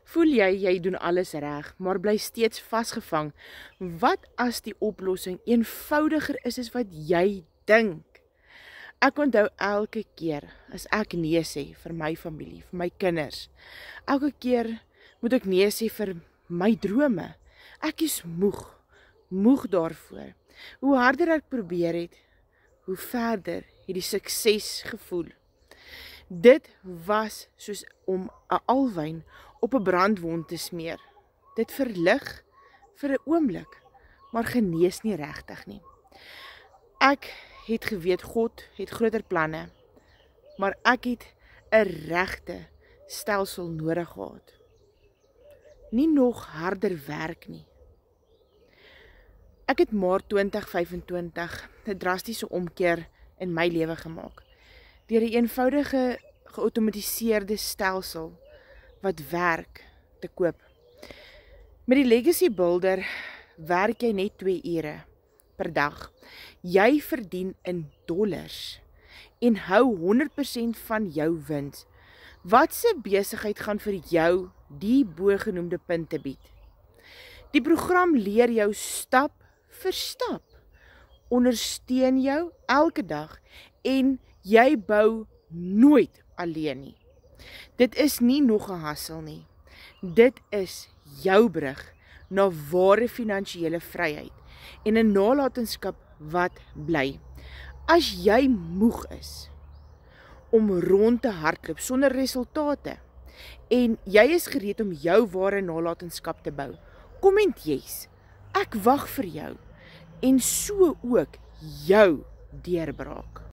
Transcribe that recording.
Voel jy doen alles reg, maar bly steeds vasgevang? Wat as die oplossing eenvoudiger is as wat jy dink? Ek onthou elke keer as ek nee sê vir my familie, vir my kinders. Elke keer moet ek nee sê vir my drome. Ek is moeg daarvoor. Hoe harder ek probeer het, hoe verder het die sukses gevoel. Dit was soos om 'n alwyn op 'n brandwond te smeer. Dit verlig vir 'n oomblik, maar genees nie regtig nie. Ek het geweet God het groter planne, maar ek het 'n regte stelsel nodig gehad. Nie nog harder werk nie. Ek het Maart 2025 'n drastiese omkeer in my lewe gemaak, deur 'n eenvoudige geautomatiseerde stelsel wat werk te koop. Met die Legacy Builder werk jy net 2 ure per dag. Jy verdien in dollars en hou 100% van jou wins. Watse besigheid gaan vir jou die bogenoemde punte bied? Die program leer jou stap vir stap, ondersteun jou elke dag en jy bou nooit alleen nie. Dit is nie nog 'n hassel nie. Dit is jou brug na ware finansiële vryheid en 'n nalatenskap wat bly. As jy moeg is om rond te hardloop sonder resultate en jy is gereed om jou ware nalatenskap te bou, komment yes. Ek wag vir jou en so ook jou deurbraak.